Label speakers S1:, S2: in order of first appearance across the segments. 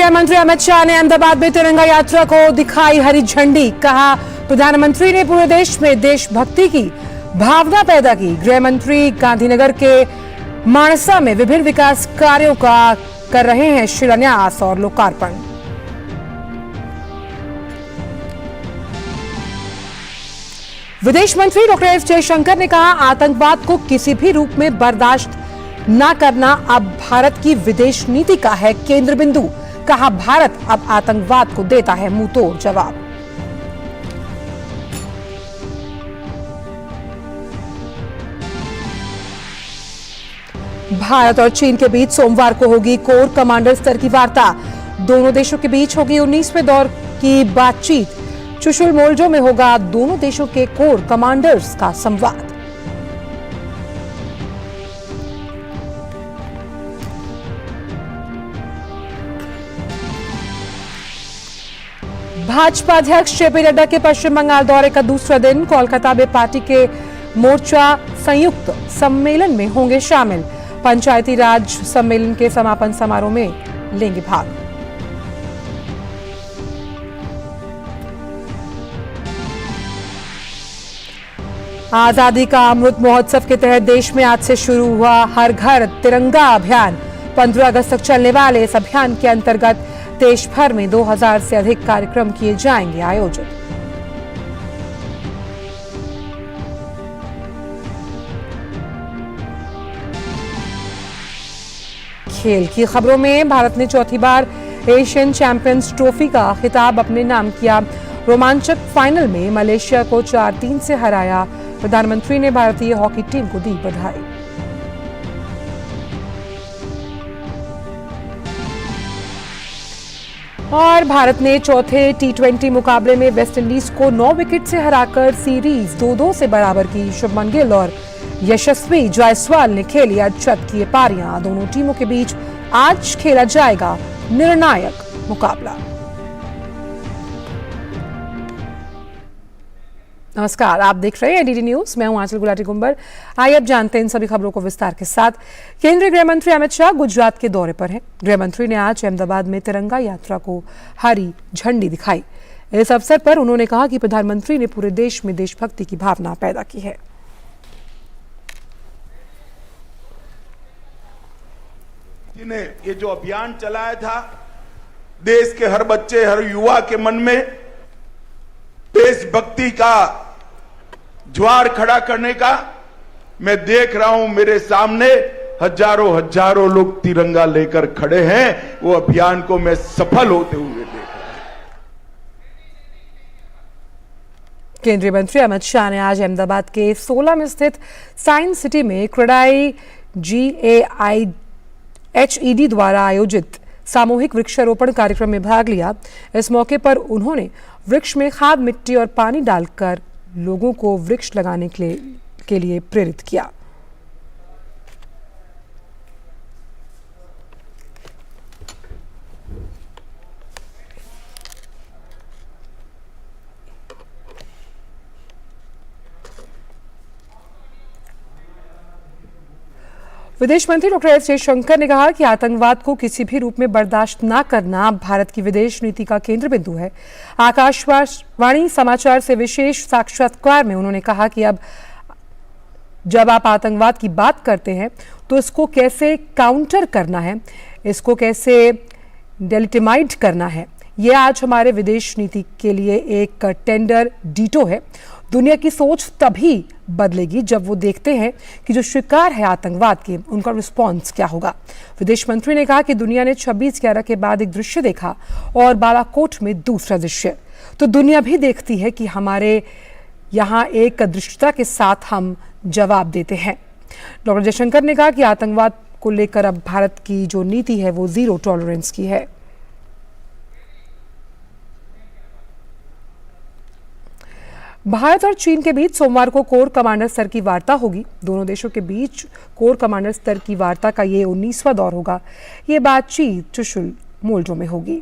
S1: गृह मंत्री अमित शाह ने अहमदाबाद में तिरंगा यात्रा को दिखाई हरी झंडी। कहा, प्रधानमंत्री ने पूरे देश में देशभक्ति की भावना पैदा की। गृह मंत्री गांधीनगर के मानसा में विभिन्न विकास कार्यों का कर रहे हैं शिलान्यास और लोकार्पण। विदेश मंत्री डॉक्टर एस जयशंकर ने कहा, आतंकवाद को किसी भी रूप में बर्दाश्त न करना अब भारत की विदेश नीति का है केंद्र बिंदु। कहा, भारत अब आतंकवाद को देता है मुंहतोड़ जवाब। भारत और चीन के बीच सोमवार को होगी कोर कमांडर स्तर की वार्ता। दोनों देशों के बीच होगी 19वें दौर की बातचीत। चुशुल मोल्जो में होगा दोनों देशों के कोर कमांडर्स का संवाद। भाजपा अध्यक्ष जेपी नड्डा के पश्चिम बंगाल दौरे का दूसरा दिन। कोलकाता में पार्टी के मोर्चा संयुक्त सम्मेलन में होंगे शामिल। पंचायती राज सम्मेलन के समापन समारोह में लेंगे भाग। आजादी का अमृत महोत्सव के तहत देश में आज से शुरू हुआ हर घर तिरंगा अभियान। 15 अगस्त तक चलने वाले इस अभियान के अंतर्गत देश भर में 2000 से अधिक कार्यक्रम किए जाएंगे आयोजित। खेल की खबरों में भारत ने चौथी बार एशियन चैंपियंस ट्रॉफी का खिताब अपने नाम किया। रोमांचक फाइनल में मलेशिया को 4-3 से हराया। प्रधानमंत्री ने भारतीय हॉकी टीम को दी बधाई। और भारत ने चौथे टी20 मुकाबले में वेस्टइंडीज को 9 विकेट से हराकर सीरीज 2-2 से बराबर की। शुभमन गिल और यशस्वी जायसवाल ने खेली अटचट पारियां। दोनों टीमों के बीच आज खेला जाएगा निर्णायक मुकाबला। नमस्कार, आप देख रहे हैं डीडी न्यूज। मैं हूं आंचल गुलाटी गुंबर। आइए अब जानते हैं इन सभी खबरों को विस्तार के साथ। केंद्रीय गृह मंत्री अमित शाह गुजरात के दौरे पर हैं। गृह मंत्री ने आज अहमदाबाद में तिरंगा यात्रा को हरी झंडी दिखाई। इस अवसर पर उन्होंने कहा कि प्रधानमंत्री ने पूरे देश में देशभक्ति की भावना पैदा की है।
S2: ने ये जो अभियान चलाया था, देश के हर बच्चे हर युवा के मन में देशभक्ति का ज्वार खड़ा करने का, मैं देख रहा हूं मेरे सामने हजारों लोग तिरंगा लेकर खड़े हैं। वो अभियान को मैं सफल होते हुए देख रहा हूं।
S1: केंद्रीय मंत्री अमित शाह ने आज अहमदाबाद के 16 में स्थित साइंस सिटी में क्रेडाई GAIHED द्वारा आयोजित सामूहिक वृक्षारोपण कार्यक्रम में भाग लिया। इस मौके पर उन्होंने वृक्ष में खाद, मिट्टी और पानी डालकर लोगों को वृक्ष लगाने के लिए प्रेरित किया। विदेश मंत्री डॉक्टर एस जयशंकर ने कहा कि आतंकवाद को किसी भी रूप में बर्दाश्त न करना भारत की विदेश नीति का केंद्र बिंदु है। आकाशवाणी समाचार से विशेष साक्षात्कार में उन्होंने कहा कि अब जब आप आतंकवाद की बात करते हैं तो इसको कैसे काउंटर करना है, इसको कैसे डेलिटिमाइज करना है, ये आज हमारे विदेश नीति के लिए एक टेंडर डीटो है। दुनिया की सोच तभी बदलेगी जब वो देखते हैं कि जो शिकार है आतंकवाद के, उनका रिस्पॉन्स क्या होगा। विदेश मंत्री ने कहा कि दुनिया ने 26/11 के बाद एक दृश्य देखा और बालाकोट में दूसरा दृश्य, तो दुनिया भी देखती है कि हमारे यहाँ एक दृश्यता के साथ हम जवाब देते हैं। डॉक्टर जयशंकर ने कहा कि आतंकवाद को लेकर अब भारत की जो नीति है वो जीरो टॉलरेंस की है। भारत और चीन के बीच सोमवार को कोर कमांडर स्तर की वार्ता होगी। दोनों देशों के बीच कोर कमांडर स्तर की वार्ता का ये 19वां दौर होगा। ये बातचीत चुशुल मोल्जो में होगी।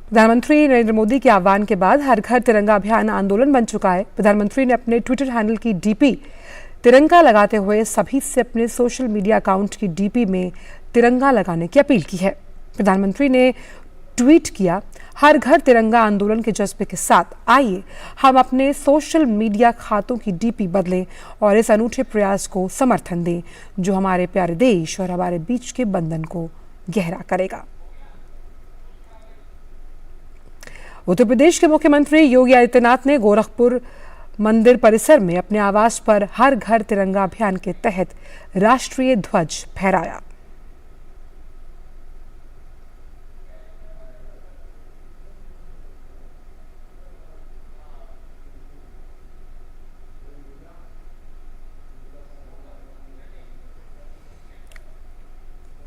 S1: प्रधानमंत्री नरेंद्र मोदी के आह्वान के बाद हर घर तिरंगा अभियान आंदोलन बन चुका है। प्रधानमंत्री ने अपने ट्विटर हैंडल की डीपी तिरंगा लगाते हुए सभी से अपने सोशल मीडिया अकाउंट की डीपी में तिरंगा लगाने की अपील की है। प्रधानमंत्री ने ट्वीट किया, हर घर तिरंगा आंदोलन के जज्बे के साथ आइए हम अपने सोशल मीडिया खातों की डीपी बदलें और इस अनूठे प्रयास को समर्थन दें जो हमारे प्यारे देश और हमारे बीच के बंधन को गहरा करेगा। उत्तर प्रदेश के मुख्यमंत्री योगी आदित्यनाथ ने गोरखपुर मंदिर परिसर में अपने आवास पर हर घर तिरंगा अभियान के तहत राष्ट्रीय ध्वज फहराया।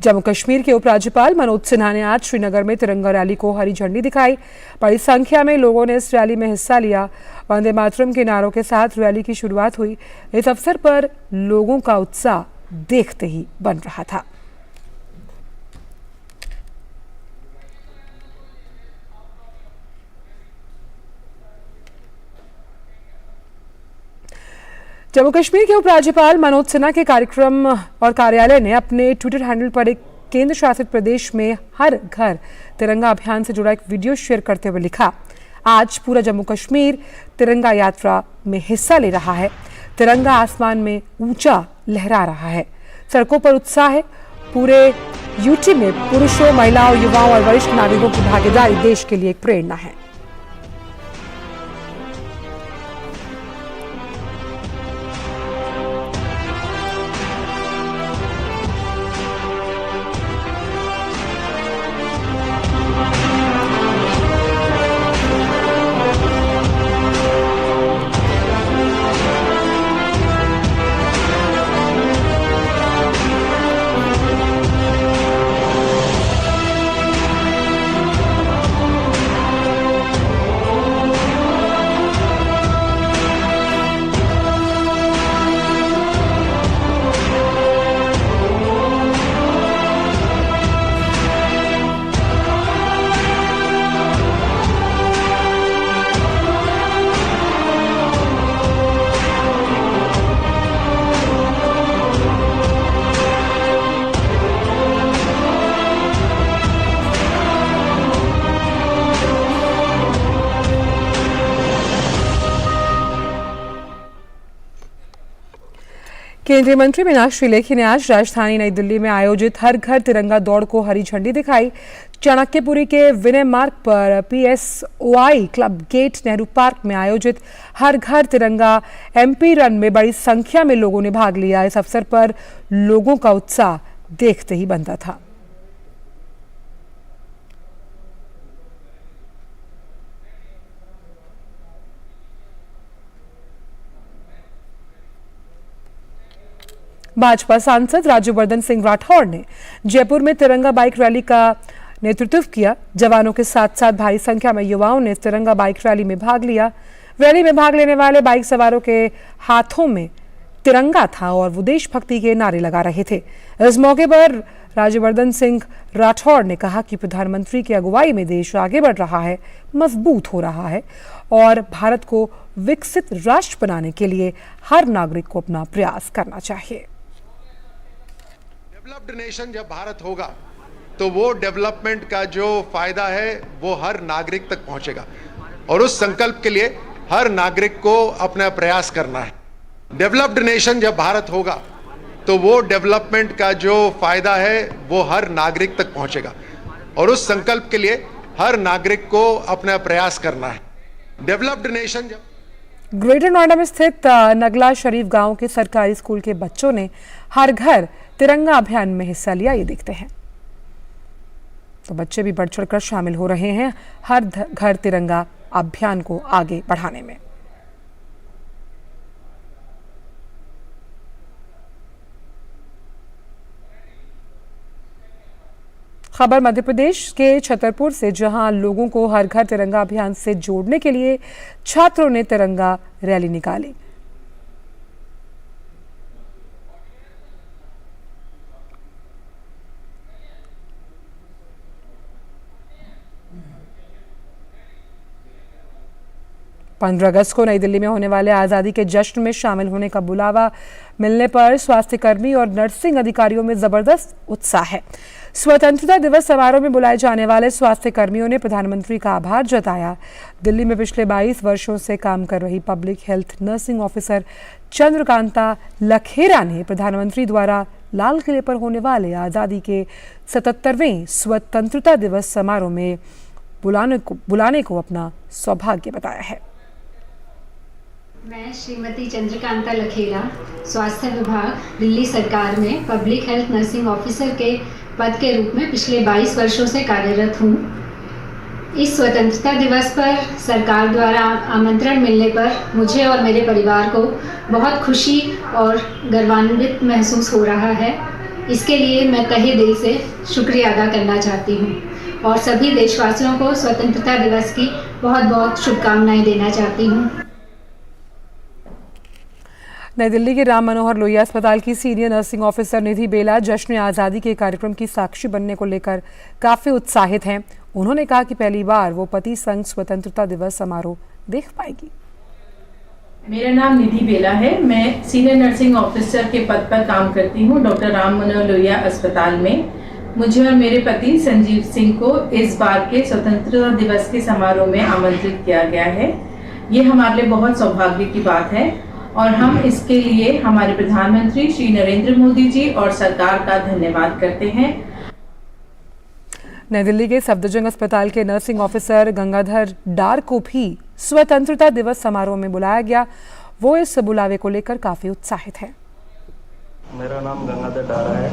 S1: जम्मू कश्मीर के उपराज्यपाल मनोज सिन्हा ने आज श्रीनगर में तिरंगा रैली को हरी झंडी दिखाई। बड़ी संख्या में लोगों ने इस रैली में हिस्सा लिया। वंदे मातरम के नारों के साथ रैली की शुरुआत हुई। इस अवसर पर लोगों का उत्साह देखते ही बन रहा था। जम्मू कश्मीर के उपराज्यपाल मनोज सिन्हा के कार्यक्रम और कार्यालय ने अपने ट्विटर हैंडल पर एक केंद्र शासित प्रदेश में हर घर तिरंगा अभियान से जुड़ा एक वीडियो शेयर करते हुए लिखा, आज पूरा जम्मू कश्मीर तिरंगा यात्रा में हिस्सा ले रहा है। तिरंगा आसमान में ऊंचा लहरा रहा है। सड़कों पर उत्साह है। पूरे यूटी में पुरुषों, महिलाओं, युवाओं और वरिष्ठ नागरिकों की भागीदारी देश के लिए एक प्रेरणा है। केंद्रीय मंत्री मीनाक्षी लेखी ने आज राजधानी नई दिल्ली में आयोजित हर घर तिरंगा दौड़ को हरी झंडी दिखाई। चाणक्यपुरी के विनय मार्ग पर PSOI club gate Nehru park में आयोजित हर घर तिरंगा MP रन में बड़ी संख्या में लोगों ने भाग लिया। इस अवसर पर लोगों का उत्साह देखते ही बनता था। भाजपा सांसद राज्यवर्धन सिंह राठौड़ ने जयपुर में तिरंगा बाइक रैली का नेतृत्व किया। जवानों के साथ साथ भारी संख्या में युवाओं ने तिरंगा बाइक रैली में भाग लिया। रैली में भाग लेने वाले बाइक सवारों के हाथों में तिरंगा था और वो देशभक्ति के नारे लगा रहे थे। इस मौके पर राज्यवर्धन सिंह राठौड़ ने कहा कि प्रधानमंत्री की अगुवाई में देश आगे बढ़ रहा है, मजबूत हो रहा है और भारत को विकसित राष्ट्र बनाने के लिए हर नागरिक को अपना प्रयास करना चाहिए।
S3: डेवलप्ड नेशन जब भारत होगा तो वो डेवलपमेंट का जो फायदा है वो हर नागरिक तक पहुंचेगा और उस संकल्प के लिए हर नागरिक को अपना प्रयास करना है। डेवलप्ड नेशन जब भारत होगा तो वो डेवलपमेंट का जो फायदा है वो हर नागरिक तक पहुंचेगा और उस संकल्प के लिए हर नागरिक को अपना प्रयास करना है। डेवलप्ड नेशन जब
S1: ग्रेटर नोएडा में स्थित नगला शरीफ गांव के सरकारी स्कूल के बच्चों ने हर घर तिरंगा अभियान में हिस्सा लिया। ये देखते हैं। तो बच्चे भी बढ़ चढ़कर शामिल हो रहे हैं हर घर तिरंगा अभियान को आगे बढ़ाने में। खबर मध्य प्रदेश के छतरपुर से, जहां लोगों को हर घर तिरंगा अभियान से जोड़ने के लिए छात्रों ने तिरंगा रैली निकाली। 15 अगस्त को नई दिल्ली में होने वाले आज़ादी के जश्न में शामिल होने का बुलावा मिलने पर स्वास्थ्यकर्मी और नर्सिंग अधिकारियों में जबरदस्त उत्साह है। स्वतंत्रता दिवस समारोह में बुलाए जाने वाले स्वास्थ्य कर्मियों ने प्रधानमंत्री का आभार जताया। दिल्ली में पिछले 22 वर्षों से काम कर रही public health nursing officer Chandrakanta Lakhera ने प्रधानमंत्री द्वारा लाल किले पर होने वाले आज़ादी के 77वें स्वतंत्रता दिवस समारोह में बुलाने को अपना सौभाग्य बताया है।
S4: मैं श्रीमती चंद्रकांता लखेरा स्वास्थ्य विभाग दिल्ली सरकार में पब्लिक हेल्थ नर्सिंग ऑफिसर के पद के रूप में पिछले 22 वर्षों से कार्यरत हूँ। इस स्वतंत्रता दिवस पर सरकार द्वारा आमंत्रण मिलने पर मुझे और मेरे परिवार को बहुत खुशी और गर्वान्वित महसूस हो रहा है। इसके लिए मैं तहे दिल से शुक्रिया अदा करना चाहती हूँ और सभी देशवासियों को स्वतंत्रता दिवस की बहुत बहुत शुभकामनाएं देना चाहती हूँ।
S1: नई दिल्ली के राम मनोहर लोहिया अस्पताल की सीनियर नर्सिंग ऑफिसर निधि बेला जश्न आज़ादी के कार्यक्रम की साक्षी बनने को लेकर काफ़ी उत्साहित हैं। उन्होंने कहा कि पहली बार वो पति संग स्वतंत्रता दिवस समारोह देख पाएगी।
S5: मेरा नाम निधि बेला है। मैं सीनियर नर्सिंग ऑफिसर के पद पर काम करती हूँ डॉक्टर राम मनोहर लोहिया अस्पताल में। मुझे और मेरे पति संजीव सिंह को इस बार के स्वतंत्रता दिवस के समारोह में आमंत्रित किया गया है। ये हमारे लिए बहुत सौभाग्य की बात है और हम इसके लिए हमारे प्रधानमंत्री श्री नरेंद्र मोदी जी और सरकार का धन्यवाद करते हैं।
S1: नई दिल्ली के सफदरजंग अस्पताल के नर्सिंग ऑफिसर गंगाधर डार को भी स्वतंत्रता दिवस समारोह में बुलाया गया। वो इस बुलावे को लेकर काफी उत्साहित है।
S6: मेरा नाम गंगाधर डारा है।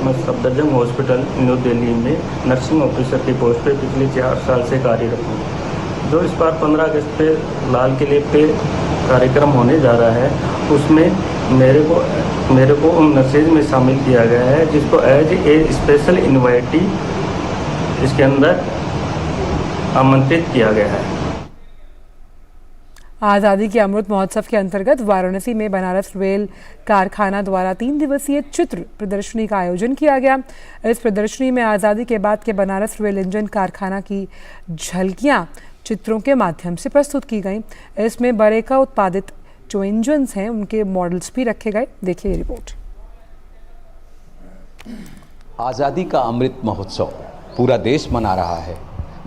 S6: मैं सफदरजंग हॉस्पिटल न्यू दिल्ली में नर्सिंग ऑफिसर की पोस्ट पे पिछले 4 साल से कार्यरत हूँ। जो इस बार 15 अगस्त पे लाल किले पे कार्यक्रम होने जा रहा है उसमें मेरे को उन नर्सेज में शामिल किया गया है जिसको एज ए स्पेशल इनवाइटी इसके अंदर आमंत्रित किया गया है।
S1: आज़ादी के अमृत महोत्सव के अंतर्गत वाराणसी में बनारस रेल कारखाना द्वारा 3 दिवसीय चित्र प्रदर्शनी का आयोजन किया गया। इस प्रदर्शनी में आज़ादी के बाद के बनारस रेल इंजन कारखाना की झलकियां चित्रों के माध्यम से प्रस्तुत की गई। इसमें बरेका उत्पादित जो इंजन्स हैं उनके मॉडल्स भी रखे गए। देखिए ये रिपोर्ट।
S7: आज़ादी का अमृत महोत्सव पूरा देश मना रहा है।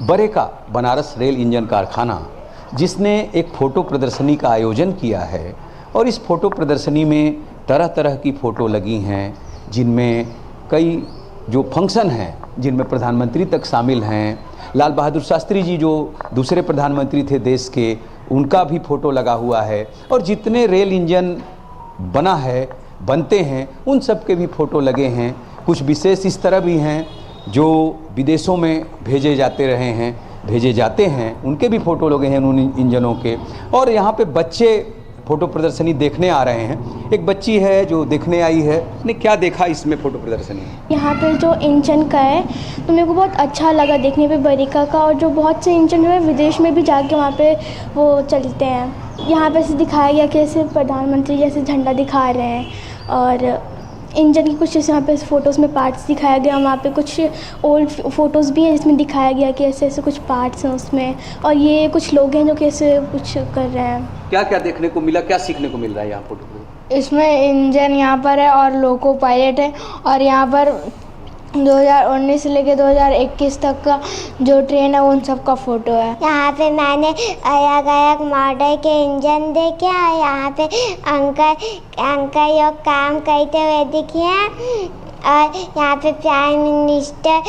S7: बरेका बनारस रेल इंजन कारखाना जिसने एक फ़ोटो प्रदर्शनी का आयोजन किया है और इस फ़ोटो प्रदर्शनी में तरह तरह की फ़ोटो लगी हैं जिनमें कई जो फंक्शन हैं जिनमें प्रधानमंत्री तक शामिल हैं। लाल बहादुर शास्त्री जी जो दूसरे प्रधानमंत्री थे देश के, उनका भी फ़ोटो लगा हुआ है और जितने रेल इंजन बनते हैं उन सब के भी फ़ोटो लगे हैं। कुछ विशेष इस तरह भी हैं जो विदेशों में भेजे जाते हैं उनके भी फ़ोटो लगे हैं उन इंजनों के। और यहाँ पे बच्चे फ़ोटो प्रदर्शनी देखने आ रहे हैं। एक बच्ची है जो देखने आई है। ने क्या देखा इसमें फ़ोटो प्रदर्शनी?
S8: यहाँ पे जो इंजन का है तो मेरे को बहुत अच्छा लगा देखने पे बरेका का, और जो बहुत से इंजन जो है विदेश में भी जाके वहाँ पे वो चलते हैं। यहाँ पे से दिखाया गया कि ऐसे प्रधानमंत्री जैसे झंडा दिखा रहे हैं और इंजन की कुछ यहाँ पे फ़ोटोज़ में पार्ट्स दिखाया गया। वहाँ पे कुछ ओल्ड फ़ोटोज़ भी हैं जिसमें दिखाया गया कि ऐसे ऐसे कुछ पार्ट्स हैं उसमें, और ये कुछ लोग हैं जो कैसे कुछ कर रहे हैं।
S7: क्या क्या देखने को मिला, क्या सीखने को मिल रहा है यहाँ फोटो को?
S8: इसमें इंजन यहाँ पर है और लोको पायलट है, और यहाँ पर 2019 से लेकर 2021 तक का जो ट्रेन है उन सब का फ़ोटो है।
S9: यहाँ पे मैंने अलग अलग मॉडल के इंजन देखे और यहाँ पे अंकल लोग काम करते हुए दिखे हैं और यहाँ पे प्राइम मिनिस्टर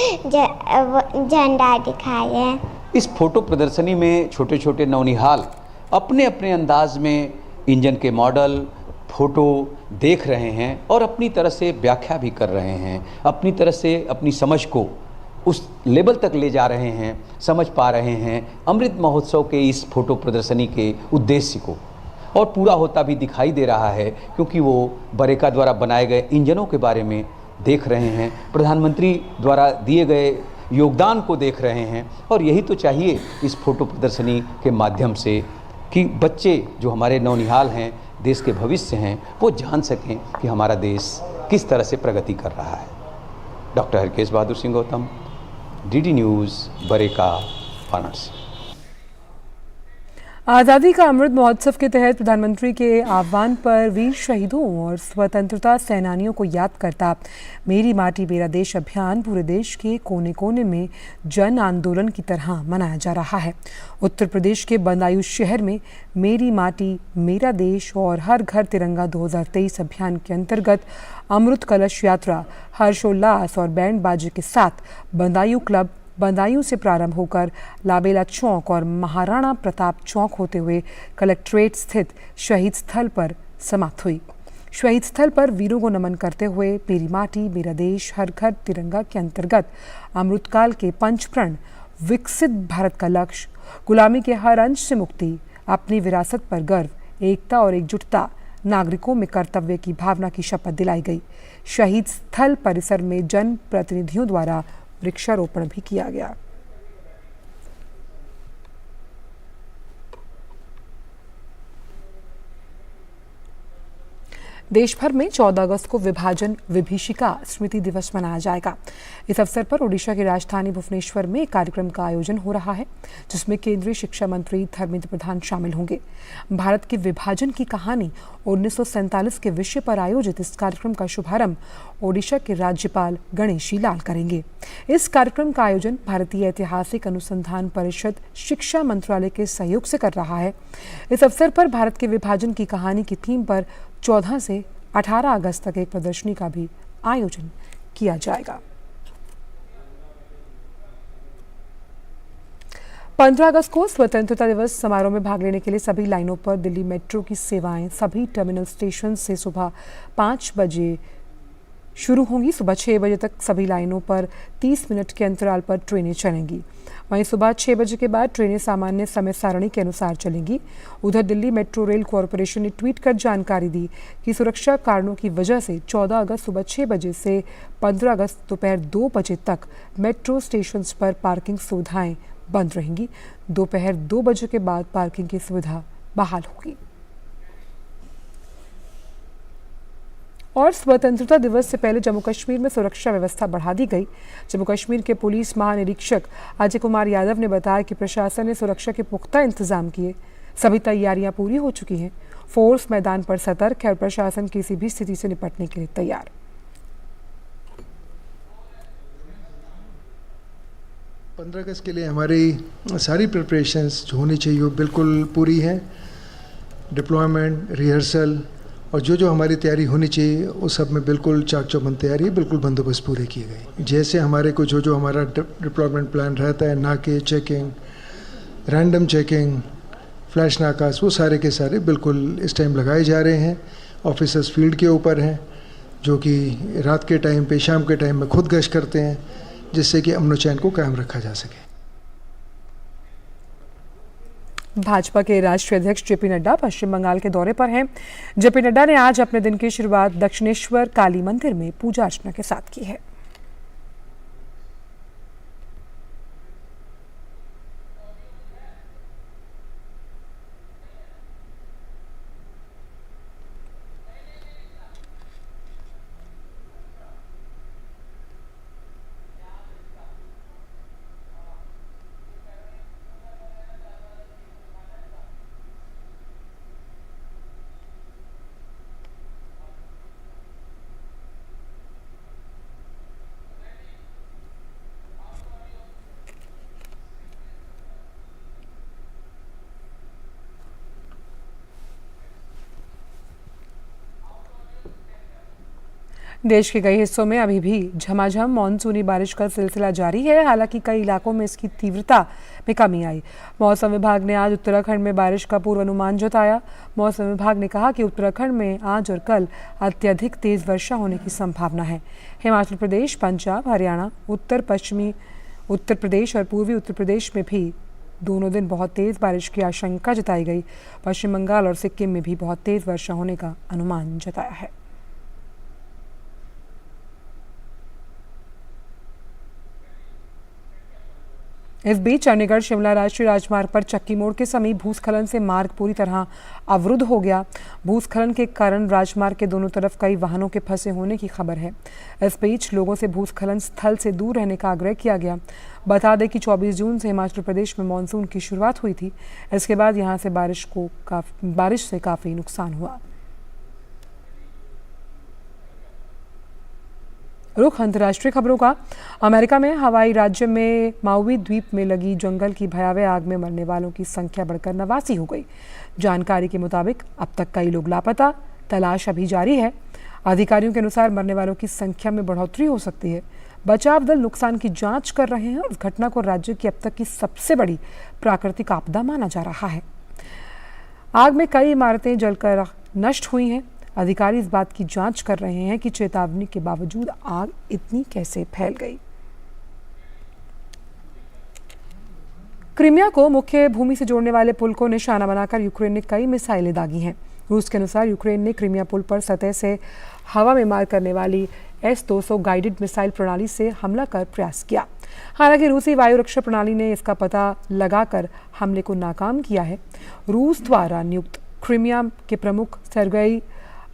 S9: झंडा दिखाए हैं।
S7: इस फोटो प्रदर्शनी में छोटे छोटे नौनिहाल अपने अपने अंदाज में इंजन के मॉडल फ़ोटो देख रहे हैं और अपनी तरह से व्याख्या भी कर रहे हैं। अपनी तरह से अपनी समझ को उस लेवल तक ले जा रहे हैं, समझ पा रहे हैं अमृत महोत्सव के इस फोटो प्रदर्शनी के उद्देश्य को। और पूरा होता भी दिखाई दे रहा है क्योंकि वो बरेका द्वारा बनाए गए इंजनों के बारे में देख रहे हैं, प्रधानमंत्री द्वारा दिए गए योगदान को देख रहे हैं। और यही तो चाहिए इस फोटो प्रदर्शनी के माध्यम से कि बच्चे जो हमारे नौनिहाल हैं, देश के भविष्य हैं, वो जान सकें कि हमारा देश किस तरह से प्रगति कर रहा है। Doctor Harkesh Bahadur Singh Gautam, DD news, Bareka, Varanasi.
S1: आज़ादी का अमृत महोत्सव के तहत प्रधानमंत्री के आह्वान पर वीर शहीदों और स्वतंत्रता सेनानियों को याद करता मेरी माटी मेरा देश अभियान पूरे देश के कोने कोने में जन आंदोलन की तरह मनाया जा रहा है। उत्तर प्रदेश के बदायूं शहर में मेरी माटी मेरा देश और हर घर तिरंगा 2023 अभियान के अंतर्गत अमृत कलश यात्रा हर्षोल्लास और बैंड बाजे के साथ बदायूं क्लब बदायूं से प्रारंभ होकर लाबेला चौक और महाराणा प्रताप चौक होते हुए कलेक्ट्रेट स्थित शहीद स्थल पर समाप्त हुई। शहीद स्थल पर वीरों को नमन करते हुए मेरी माटी मेरा देश हर घर तिरंगा के अंतर्गत अमृतकाल के पंचप्रण विकसित भारत का लक्ष्य, गुलामी के हर अंश से मुक्ति, अपनी विरासत पर गर्व, एकता और एकजुटता, नागरिकों में कर्तव्य की भावना की शपथ दिलाई गई। शहीद स्थल परिसर में जन प्रतिनिधियों द्वारा वृक्षारोपण भी किया गया। देश भर में 14 अगस्त को विभाजन विभीषिका स्मृति दिवस मनाया जाएगा। इस अवसर पर ओडिशा की राजधानी भुवनेश्वर में एक कार्यक्रम का आयोजन हो रहा है, जिसमें केंद्रीय शिक्षा मंत्री धर्मेंद्र प्रधान शामिल होंगे। भारत के विभाजन की कहानी 1947 के विषय पर आयोजित इस कार्यक्रम का शुभारंभ ओडिशा के राज्यपाल गणेशी लाल करेंगे। इस कार्यक्रम का आयोजन भारतीय ऐतिहासिक अनुसंधान परिषद शिक्षा मंत्रालय के सहयोग से कर रहा है। इस अवसर पर भारत के विभाजन की कहानी की थीम पर 14 से 18 अगस्त तक एक प्रदर्शनी का भी आयोजन किया जाएगा। 15 अगस्त को स्वतंत्रता दिवस समारोह में भाग लेने के लिए सभी लाइनों पर दिल्ली मेट्रो की सेवाएं सभी टर्मिनल स्टेशन से सुबह 5 बजे शुरू होंगी। सुबह 6 बजे तक सभी लाइनों पर 30 मिनट के अंतराल पर ट्रेनें चलेंगी। वहीं सुबह 6 बजे के बाद ट्रेनें सामान्य समय सारणी के अनुसार चलेंगी। उधर दिल्ली मेट्रो रेल कॉरपोरेशन ने ट्वीट कर जानकारी दी कि सुरक्षा कारणों की वजह से 14 अगस्त सुबह 6 बजे से 15 अगस्त दोपहर 2 बजे तक मेट्रो स्टेशन पर पार्किंग सुविधाएं बंद रहेंगी। दोपहर 2 बजे के बाद पार्किंग की सुविधा बहाल होगी। और स्वतंत्रता दिवस से पहले जम्मू कश्मीर में सुरक्षा व्यवस्था बढ़ा दी गई। जम्मू कश्मीर के पुलिस महानिरीक्षक अजय कुमार यादव ने बताया कि प्रशासन ने सुरक्षा के पुख्ता इंतजाम किए, सभी तैयारियां पूरी हो चुकी हैं। फोर्स मैदान पर सतर्क है और प्रशासन किसी भी स्थिति से निपटने के लिए तैयार।
S10: 15 अगस्त के लिए हमारी सारी प्रिपरेशंस जो होनी चाहिए वो बिल्कुल पूरी है। डिप्लॉयमेंट, रिहर्सल और जो हमारी तैयारी होनी चाहिए उस सब में बिल्कुल चाक चौबंद तैयारी है, बिल्कुल बंदोबस्त पूरे किए गए। जैसे हमारे को जो हमारा डिप्लॉयमेंट प्लान रहता है, नाके चेकिंग, रैंडम चेकिंग, फ्लैश नाकास, वो सारे के सारे बिल्कुल इस टाइम लगाए जा रहे हैं। ऑफिसर्स फील्ड के ऊपर हैं जो कि रात के टाइम पे, शाम के टाइम में खुद गश्त करते हैं, जिससे कि अमन चैन को कायम रखा जा सके।
S1: भाजपा के राष्ट्रीय अध्यक्ष जेपी नड्डा पश्चिम बंगाल के दौरे पर हैं। जेपी नड्डा ने आज अपने दिन की शुरुआत दक्षिणेश्वर काली मंदिर में पूजा अर्चना के साथ की है। देश के कई हिस्सों में अभी भी झमाझम मानसूनी बारिश का सिलसिला जारी है। हालांकि कई इलाकों में इसकी तीव्रता में कमी आई। मौसम विभाग ने आज उत्तराखंड में बारिश का पूर्वानुमान जताया। मौसम विभाग ने कहा कि उत्तराखंड में आज और कल अत्यधिक तेज वर्षा होने की संभावना है। हिमाचल प्रदेश, पंजाब, हरियाणा, उत्तर पश्चिमी उत्तर प्रदेश और पूर्वी उत्तर प्रदेश में भी दोनों दिन बहुत तेज बारिश की आशंका जताई गई। पश्चिम बंगाल और सिक्किम में भी बहुत तेज वर्षा होने का अनुमान जताया है। इस बीच चंडीगढ़ शिमला राष्ट्रीय राजमार्ग पर चक्की मोड़ के समीप भूस्खलन से मार्ग पूरी तरह अवरुद्ध हो गया। भूस्खलन के कारण राजमार्ग के दोनों तरफ कई वाहनों के फंसे होने की खबर है। इस बीच लोगों से भूस्खलन स्थल से दूर रहने का आग्रह किया गया। बता दें कि 24 जून से हिमाचल प्रदेश में मानसून की शुरुआत हुई थी। इसके बाद यहां से बारिश से काफ़ी नुकसान हुआ। रुख अंतर्राष्ट्रीय खबरों का। अमेरिका में हवाई राज्य में माउई द्वीप में लगी जंगल की भयावह आग में मरने वालों की संख्या बढ़कर 89 हो गई। जानकारी के मुताबिक अब तक कई लोग लापता, तलाश अभी जारी है। अधिकारियों के अनुसार मरने वालों की संख्या में बढ़ोतरी हो सकती है। बचाव दल नुकसान की जांच कर रहे हैं और इस घटना को राज्य की अब तक की सबसे बड़ी प्राकृतिक आपदा माना जा रहा है। आग में कई इमारतें जलकर नष्ट हुई हैं। अधिकारी इस बात की जांच कर रहे हैं कि चेतावनी के बावजूद आग इतनी कैसे फैल गई। क्रीमिया को मुख्य भूमि से जोड़ने वाले पुल को निशाना बनाकर यूक्रेन ने कई मिसाइलें दागी हैं। रूस के अनुसार यूक्रेन ने क्रीमिया पुल पर सतह से हवा में मार करने वाली S-200 गाइडेड मिसाइल प्रणाली से हमला कर प्रयास किया। हालांकि रूसी वायु रक्षा प्रणाली ने इसका पता लगाकर हमले को नाकाम किया है। रूस द्वारा नियुक्त क्रीमिया के प्रमुख सर्गेई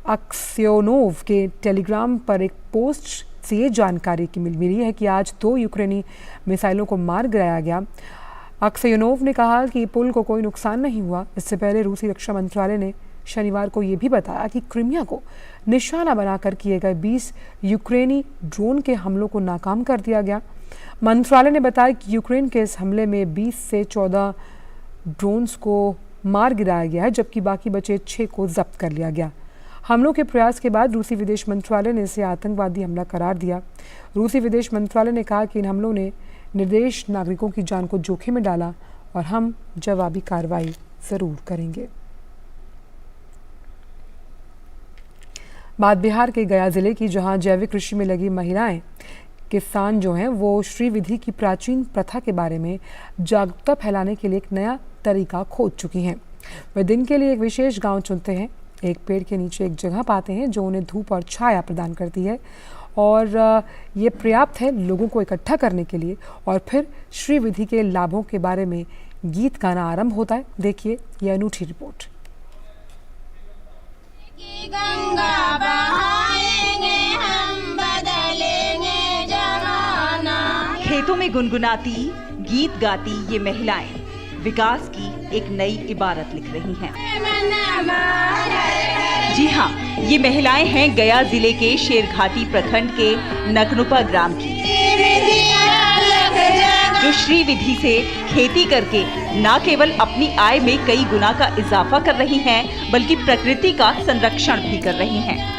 S1: अक्स्योनोव के टेलीग्राम पर एक पोस्ट से ये जानकारी मिली है कि आज 2 यूक्रेनी मिसाइलों को मार गिराया गया। अक्स्योनोव ने कहा कि पुल को कोई नुकसान नहीं हुआ। इससे पहले रूसी रक्षा मंत्रालय ने शनिवार को ये भी बताया कि क्रीमिया को निशाना बनाकर किए गए 20 यूक्रेनी ड्रोन के हमलों को नाकाम कर दिया गया। मंत्रालय ने बताया कि यूक्रेन के इस हमले में 20 से 14 ड्रोन्स को मार गिराया गया है, जबकि बाकी बचे 6 को जब्त कर लिया गया। हमलों के प्रयास के बाद रूसी विदेश मंत्रालय ने इसे आतंकवादी हमला करार दिया। रूसी विदेश मंत्रालय ने कहा कि इन हमलों ने निर्दोष नागरिकों की जान को जोखिम में डाला और हम जवाबी कार्रवाई जरूर करेंगे। बात बिहार के गया जिले की, जहां जैविक कृषि में लगी महिलाएं किसान जो हैं वो श्रीविधि की प्राचीन प्रथा के बारे में जागरूकता फैलाने के लिए एक नया तरीका खोज चुकी हैं। वे दिन के लिए एक विशेष गांव चुनते हैं, एक पेड़ के नीचे एक जगह पाते हैं जो उन्हें धूप और छाया प्रदान करती है और ये पर्याप्त है लोगों को इकट्ठा करने के लिए। और फिर श्रीविधि के लाभों के बारे में गीत गाना आरंभ होता है। देखिए ये अनूठी रिपोर्ट।
S11: गंगा बहाएंगे हम, बदलेंगे जमाना। खेतों में गुनगुनाती, गीत गाती ये महिलाएं विकास की एक नई इबारत लिख रही हैं। जी हाँ, ये महिलाएं हैं गया जिले के शेरघाटी प्रखंड के नगनुपा ग्राम की, जो श्रीविधि से खेती करके न केवल अपनी आय में कई गुना का इजाफा कर रही हैं, बल्कि प्रकृति का संरक्षण भी कर रही हैं।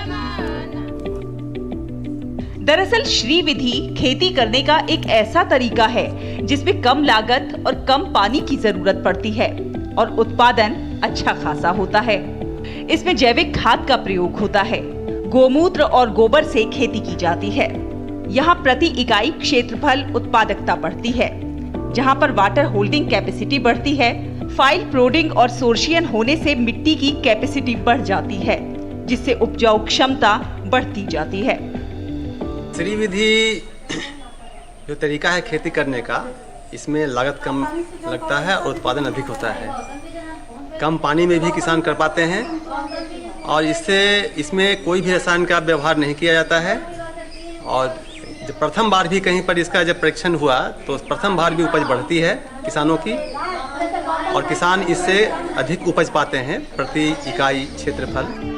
S11: दरअसल श्रीविधि खेती करने का एक ऐसा तरीका है जिसमें कम लागत और कम पानी की जरूरत पड़ती है और उत्पादन अच्छा खासा होता है। इसमें जैविक खाद का प्रयोग होता है। गोमूत्र और गोबर से खेती की जाती है। यहाँ प्रति इकाई क्षेत्रफल उत्पादकता बढ़ती है। जहाँ पर वाटर होल्डिंग कैपेसिटी बढ़ती है, फाइल प्रोडिंग और सोर्शियन होने से मिट्टी की कैपेसिटी बढ़ जाती है, जिससे उपजाऊ क्षमता बढ़ती जाती है।
S12: श्रीविधि जो तरीका है खेती करने का, इसमें लागत कम लगता है और उत्पादन अधिक होता है। कम पानी में भी किसान कर पाते हैं और इसमें कोई भी रसायन का व्यवहार नहीं किया जाता है। और जब प्रथम बार भी कहीं पर इसका जब परीक्षण हुआ तो प्रथम बार भी उपज बढ़ती है किसानों की और किसान इससे अधिक उपज पाते हैं प्रति इकाई क्षेत्रफल।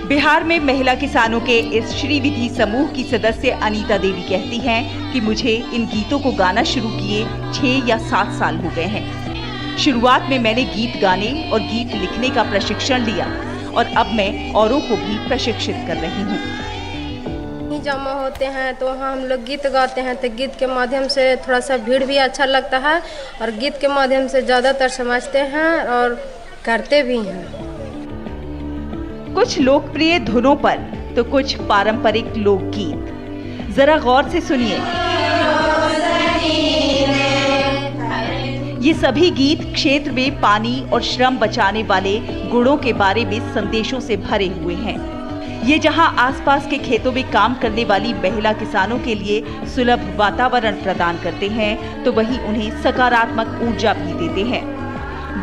S11: बिहार में महिला किसानों के इस श्रीविधि समूह की सदस्य अनीता देवी कहती हैं कि मुझे इन गीतों को गाना शुरू किए 6 या 7 साल हो गए हैं। शुरुआत में मैंने गीत गाने और गीत लिखने का प्रशिक्षण लिया और अब मैं औरों को भी प्रशिक्षित कर रही हूँ।
S13: जमा होते हैं तो वहाँ हम लोग गीत गाते हैं, तो गीत के माध्यम से थोड़ा सा भीड़ भी अच्छा लगता है और गीत के माध्यम से ज़्यादातर समझते हैं और करते भी हैं।
S11: कुछ लोकप्रिय धुनों पर तो कुछ पारंपरिक लोकगीत। जरा गौर से सुनिए। ये सभी गीत क्षेत्र में पानी और श्रम बचाने वाले गुणों के बारे में संदेशों से भरे हुए हैं। ये जहां आसपास के खेतों में काम करने वाली महिला किसानों के लिए सुलभ वातावरण प्रदान करते हैं, तो वहीं उन्हें सकारात्मक ऊर्जा भी देते हैं।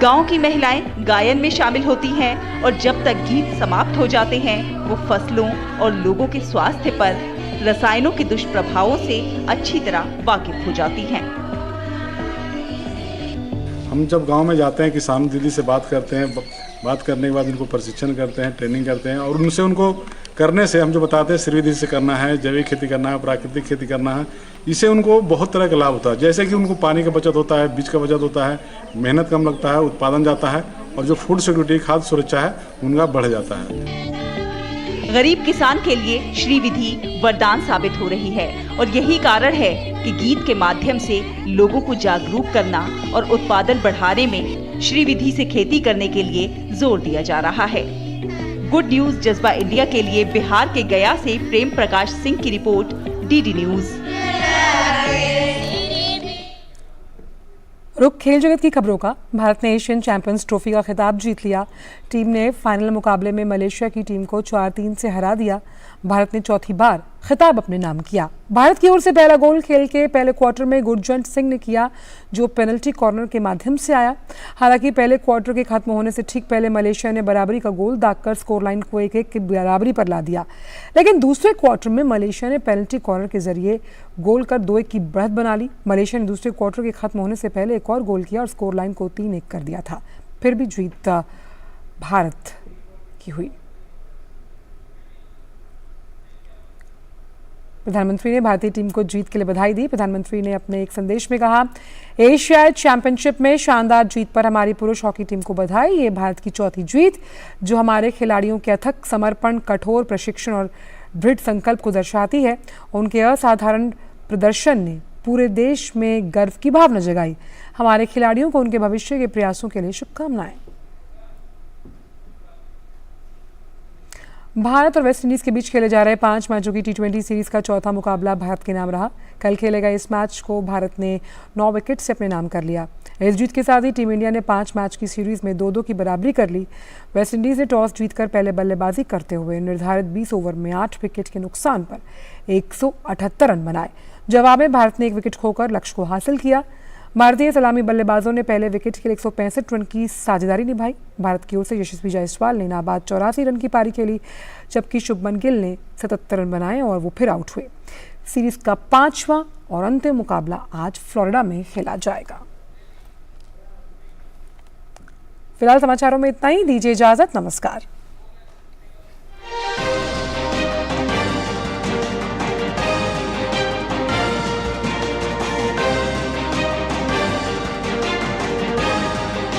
S11: गांव की महिलाएं गायन में शामिल होती हैं और जब तक गीत समाप्त हो जाते हैं, वो फसलों और लोगों के स्वास्थ्य पर रसायनों के दुष्प्रभावों से अच्छी तरह वाकिफ हो जाती हैं।
S14: हम जब गांव में जाते हैं, किसान दीदी से बात करते हैं, बात करने के बाद उनको प्रशिक्षण करते हैं, ट्रेनिंग करते हैं और उनसे उनको करने से हम जो बताते हैं श्री विधि से करना है, जैविक खेती करना है, प्राकृतिक खेती करना है, इससे उनको बहुत तरह का लाभ होता है। जैसे कि उनको पानी का बचत होता है, बीज का बचत होता है, मेहनत कम लगता है, उत्पादन जाता है और जो फूड सिक्योरिटी, खाद्य सुरक्षा है, उनका बढ़ जाता है।
S11: गरीब किसान के लिए श्री विधि वरदान साबित हो रही है और यही कारण है कि गीत के माध्यम से लोगों को जागरूक करना और उत्पादन बढ़ाने में श्री विधि से खेती करने के लिए जोर दिया जा रहा है। गुड न्यूज जज्बा इंडिया के लिए बिहार के गया से प्रेम प्रकाश सिंह की रिपोर्ट, डीडी न्यूज।
S1: रुख खेल जगत की खबरों का। भारत ने एशियन चैंपियंस ट्रॉफी का खिताब जीत लिया। टीम ने फाइनल मुकाबले में मलेशिया की टीम को 4-3 से हरा दिया। भारत ने चौथी बार खिताब अपने नाम किया। भारत की ओर से पहला गोल खेल के पहले क्वार्टर में गुरजंट सिंह ने किया, जो पेनल्टी कॉर्नर के माध्यम से आया। हालांकि पहले क्वार्टर के खत्म होने से ठीक पहले मलेशिया ने बराबरी का गोल दागकर स्कोर लाइन को 1-1 की बराबरी पर ला दिया। लेकिन दूसरे क्वार्टर में मलेशिया ने पेनल्टी कॉर्नर के जरिए गोल कर 2-1 की बढ़त बना ली। मलेशिया ने दूसरे क्वार्टर के खत्म होने से पहले एक और गोल किया और स्कोर लाइन को 3-1 कर दिया था। फिर भी जीत भारत की हुई। प्रधानमंत्री ने भारतीय टीम को जीत के लिए बधाई दी। प्रधानमंत्री ने अपने एक संदेश में कहा, एशियाई चैंपियनशिप में शानदार जीत पर हमारी पुरुष हॉकी टीम को बधाई। ये भारत की चौथी जीत, जो हमारे खिलाड़ियों के अथक समर्पण, कठोर प्रशिक्षण और दृढ़ संकल्प को दर्शाती है। उनके असाधारण प्रदर्शन ने पूरे देश में गर्व की भावना जगाई। हमारे खिलाड़ियों को उनके भविष्य के प्रयासों के लिए शुभकामनाएं। भारत और वेस्टइंडीज के बीच खेले जा रहे 5 मैचों की T20 सीरीज का चौथा मुकाबला भारत के नाम रहा। कल खेले गए इस मैच को भारत ने 9 विकेट से अपने नाम कर लिया। इस जीत के साथ ही टीम इंडिया ने 5 मैच की सीरीज में 2-2 की बराबरी कर ली। वेस्टइंडीज ने टॉस जीतकर पहले बल्लेबाजी करते हुए निर्धारित 20 ओवर में 8 विकेट के नुकसान पर 178 रन बनाए। जवाब में भारत ने 1 विकेट खोकर लक्ष्य को हासिल किया। भारतीय सलामी बल्लेबाजों ने पहले विकेट के लिए 165 रन की साझेदारी निभाई। भारत की ओर से यशस्वी जायसवाल ने नाबाद 84 रन की पारी खेली, जबकि शुभमन गिल ने 77 रन बनाए और वो फिर आउट हुए। सीरीज का 5वां और अंतिम मुकाबला आज फ्लोरिडा में खेला जाएगा। फिलहाल समाचारों में इतना ही। दीजिए इजाजत। नमस्कार।